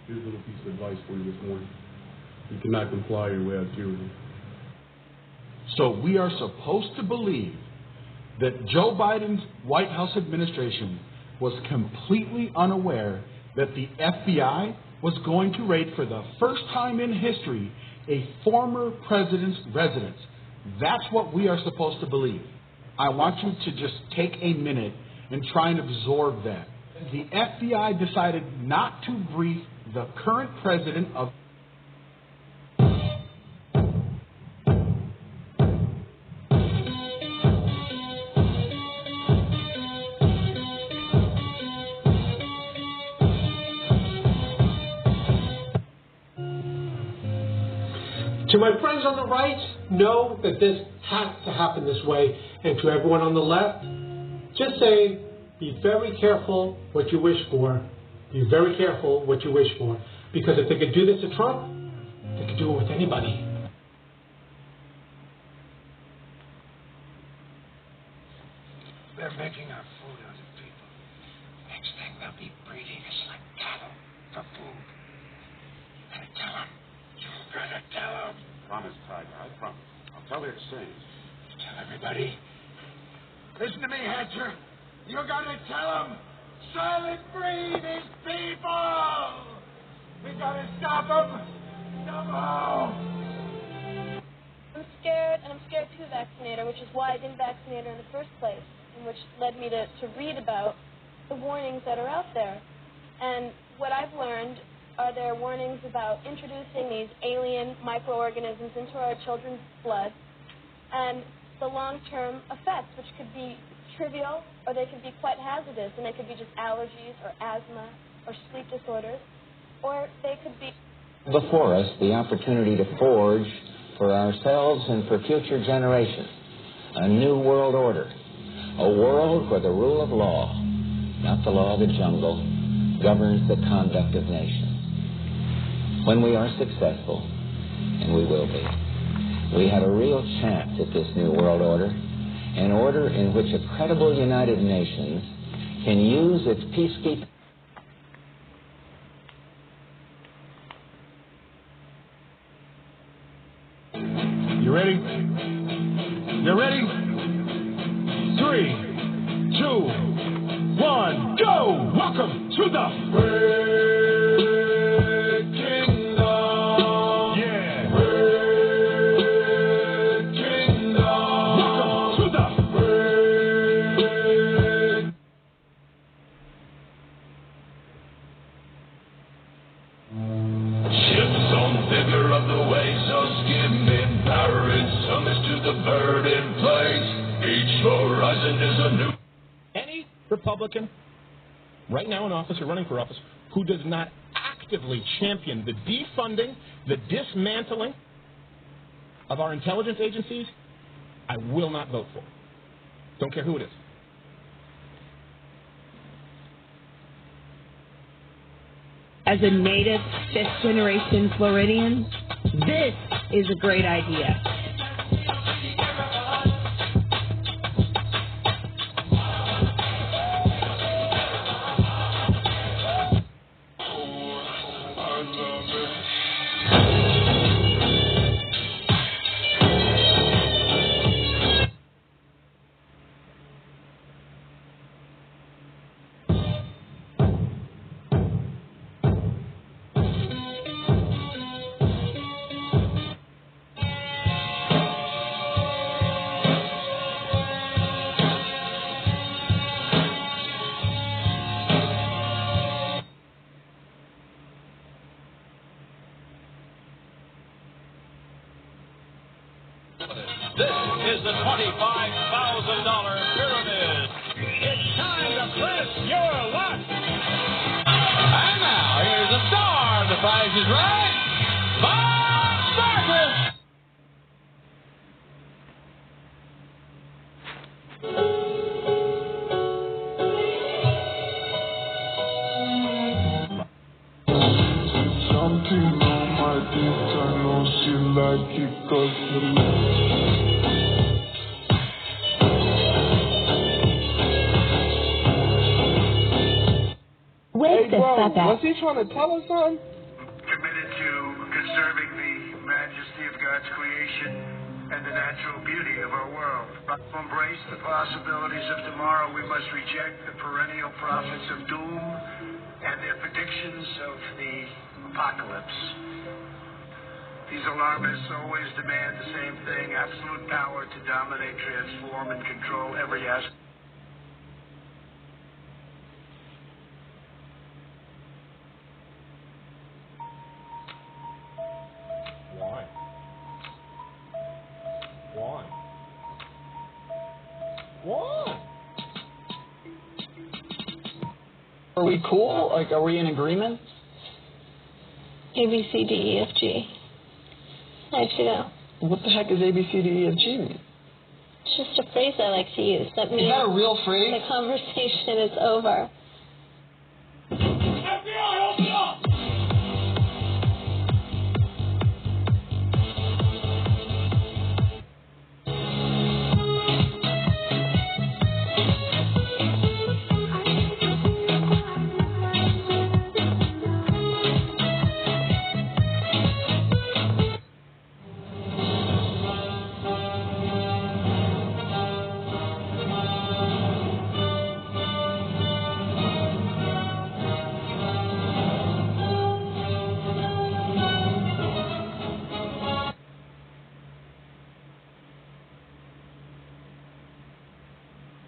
Here's a little piece of advice for you this morning. You cannot comply your way out of tyranny. So we are supposed to believe that Joe Biden's White House administration was completely unaware that the FBI was going to raid for the first time in history a former president's residence. That's what we are supposed to believe. I want you to just take a minute and try and absorb that. The FBI decided not to brief the current president of To my friends on the right, know that this has to happen this way. And to everyone on the left, just say, be very careful what you wish for. Be very careful what you wish for. Because if they could do this to Trump, they could do it with anybody. They're making a fool out of people. Next thing they'll be breeding us like cattle for food. You gotta tell them. You gotta tell them. Promise, Tiger. I promise. I'll tell the exchange. Tell everybody. Listen to me, Hatcher. You gotta tell them. Silent free these people. We gotta stop them. Somehow. I'm scared, and I'm scared to vaccinate her, which is why I didn't vaccinate her in the first place, and which led me to read about the warnings that are out there. And what I've learned are there warnings about introducing these alien microorganisms into our children's blood and the long-term effects, which could be trivial or they could be quite hazardous, and they could be just allergies or asthma or sleep disorders, or they could be... Before us, the opportunity to forge for ourselves and for future generations a new world order, a world where the rule of law, not the law of the jungle, governs the conduct of nations. When we are successful, and we will be, we have a real chance at this new world order, an order in which a credible United Nations can use its peacekeeping. You ready? You ready? 3, 2, 1, go! Welcome to the Red Kingdom. Yeah. Red Kingdom. Welcome to the Red. Ships on the figure of the waves are skimming, pirates summons to the burden place. Each horizon is a new. Any Republican right now in office or running for office who does not actively champion the defunding, the dismantling of our intelligence agencies, I will not vote for. Don't care who it is. As a native fifth-generation Floridian, this is a great idea. This is the $25,000 pyramid. It's time to press your luck. And now, here's the star of The Price is Right, Vaughn. Something on my dick, I know she like it 'cause you Wake the fuck up. Was he trying to tell us something? committed to conserving the majesty of God's creation and the natural beauty of our world. To embrace the possibilities of tomorrow, we must reject the perennial prophets of doom and their predictions of the apocalypse. These alarmists always demand the same thing: absolute power to dominate, transform, and control every aspect. Why? Are we cool? Like, are we in agreement? A, B, C, D, E, F, G. How'd you know? What the heck is A, B, C, D, E, F, G mean? It's just a phrase I like to use. That means is that a real phrase? The conversation is over. FBI, open up!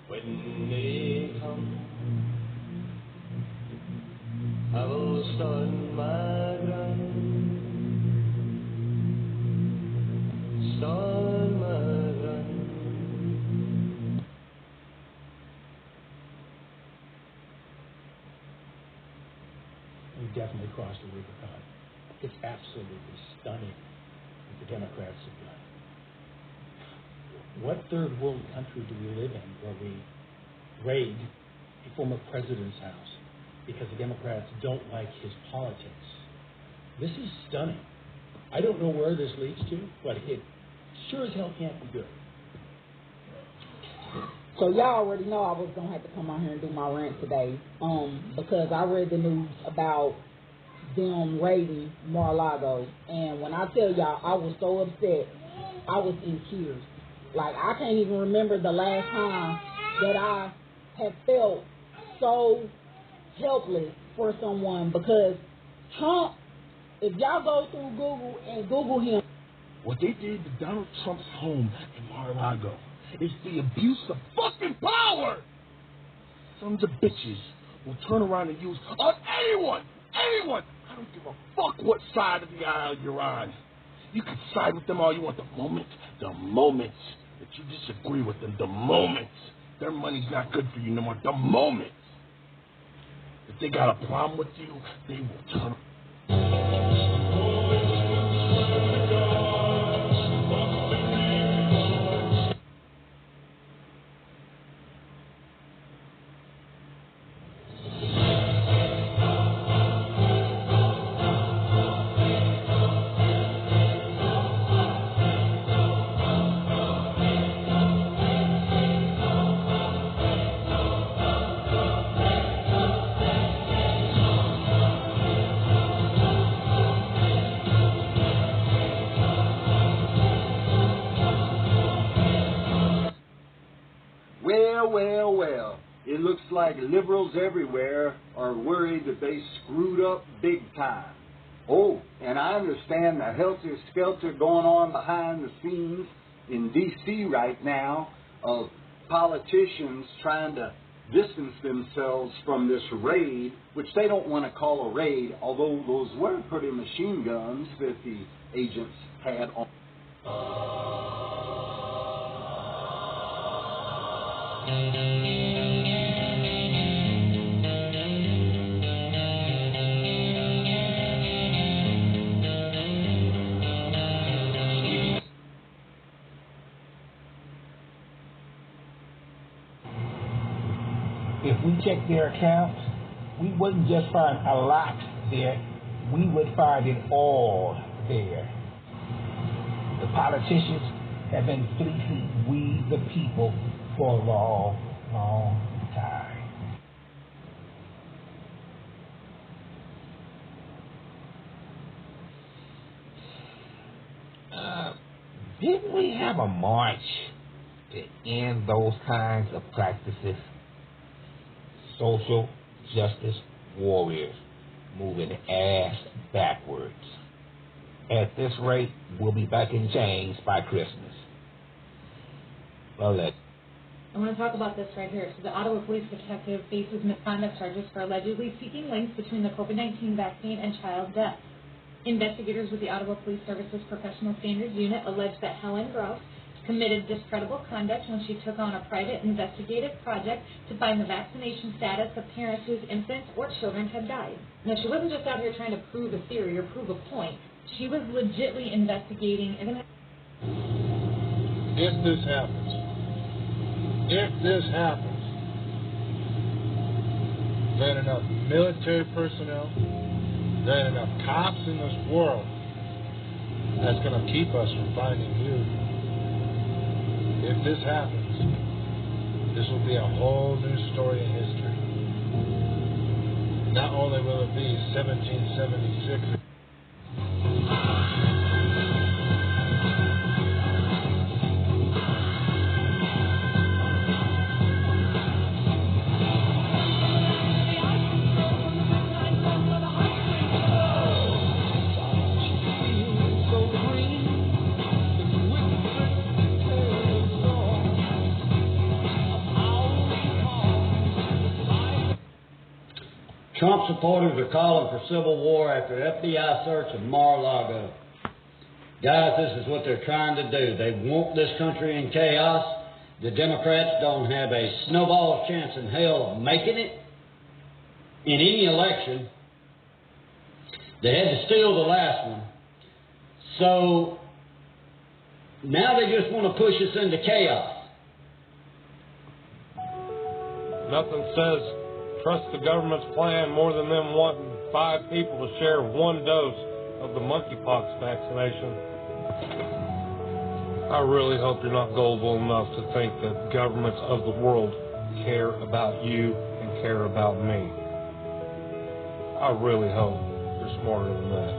When they come, I will start my run. Start my run. We definitely crossed the Rubicon. It's absolutely stunning what the Democrats have done. What third world country do we live in where we raid a former president's house because the Democrats don't like his politics? This is stunning. I don't know where this leads to, but it sure as hell can't be good. So y'all already know I was going to have to come out here and do my rant today because I read the news about them raiding Mar-a-Lago. And when I tell y'all, I was so upset, I was in tears. Like, I can't even remember the last time that I have felt so helpless for someone because Trump, if y'all go through Google and Google him. What they did to Donald Trump's home in Mar-a-Lago is the abuse of fucking power. Sons of bitches will turn around and use on anyone. I don't give a fuck what side of the aisle you're on. You can side with them all you want. The moment that you disagree with them, the moment their money's not good for you no more, the moment if they got a problem with you, they will turn. Well, it looks like liberals everywhere are worried that they screwed up big time. Oh, and I understand the helter-skelter going on behind the scenes in D.C. right now of politicians trying to distance themselves from this raid, which they don't want to call a raid, although those were pretty machine guns that the agents had on. If we check their accounts, we wouldn't just find a lot there, we would find it all there. The politicians have been fleecing we the people for a long, long time. Didn't we have a march to end those kinds of practices? Social justice warriors moving ass backwards. At this rate, we'll be back in chains by Christmas. Well, I want to talk about this right here. So the Ottawa police detective faces misconduct charges for allegedly seeking links between the COVID-19 vaccine and child death. Investigators with the Ottawa Police Services Professional Standards Unit allege that Helen Gross committed discreditable conduct when she took on a private investigative project to find the vaccination status of parents whose infants or children had died. Now, she wasn't just out here trying to prove a theory or prove a point. She was legitimately investigating. If this happens, there ain't enough military personnel, there ain't enough cops in this world that's going to keep us from finding you. If this happens, this will be a whole new story in history. Not only will it be 1776. Trump supporters are calling for civil war after FBI search of Mar-a-Lago. Guys, this is what they're trying to do. They want this country in chaos. The Democrats don't have a snowball's chance in hell of making it in any election. They had to steal the last one. So now they just want to push us into chaos. Nothing says trust the government's plan more than them wanting 5 people to share 1 dose of the monkeypox vaccination. I really hope you're not gullible enough to think that governments of the world care about you and care about me. I really hope you're smarter than that.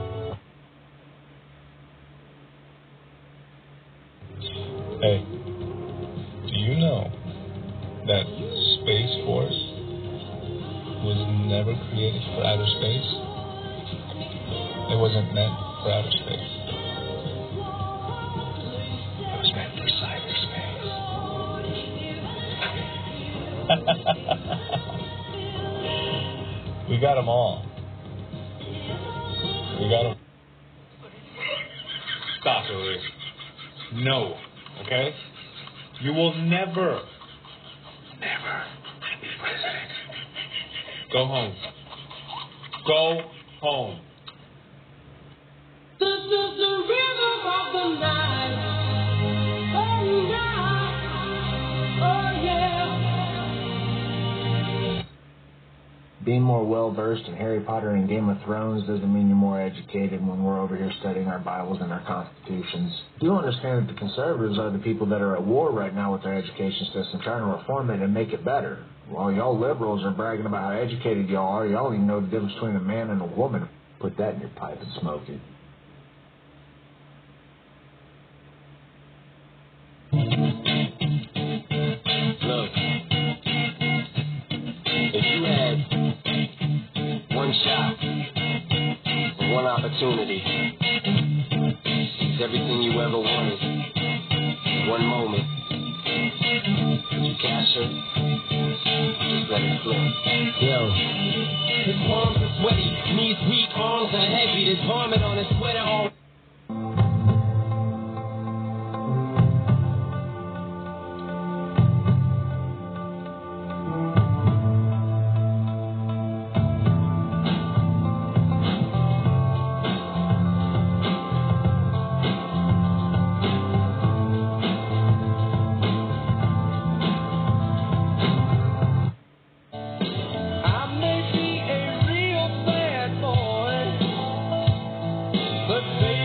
Hey, do you know that Space Force was never created for outer space? It wasn't meant for outer space. It was meant for cyberspace. We got them all. We got them. Stop it. No. Okay? You will never be president. Go home. Go home. This is the rhythm of the night. Oh, yeah. Oh, yeah. Being more well-versed in Harry Potter and Game of Thrones doesn't mean you're more educated when we're over here studying our Bibles and our constitutions. Do understand that the conservatives are the people that are at war right now with their education system, trying to reform it and make it better. While y'all liberals are bragging about how educated y'all are, y'all don't even know the difference between a man and a woman. Put that in your pipe and smoke it. Look, if you had one shot, one opportunity, it's everything you ever wanted, one moment, did you capture it? Just let it flip. Yo. His palms are sweaty, knees weak, arms are heavy. There's vomit on his sweater all. But baby,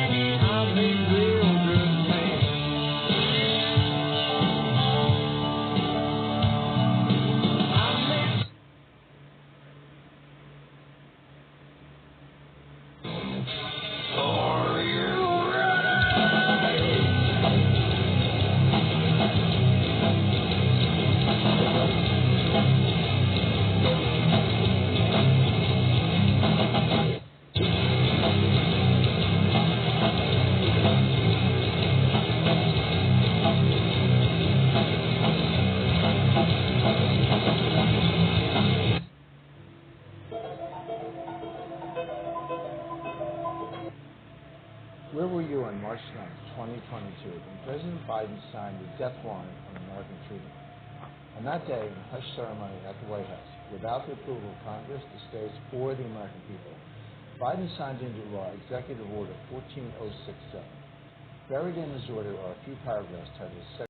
Where were you on March 9, 2022, when President Biden signed the death warrant on American freedom? On that day, in a hush ceremony at the White House, without the approval of Congress, the states, or the American people, Biden signed into law Executive Order 14067. Buried in his order are a few paragraphs titled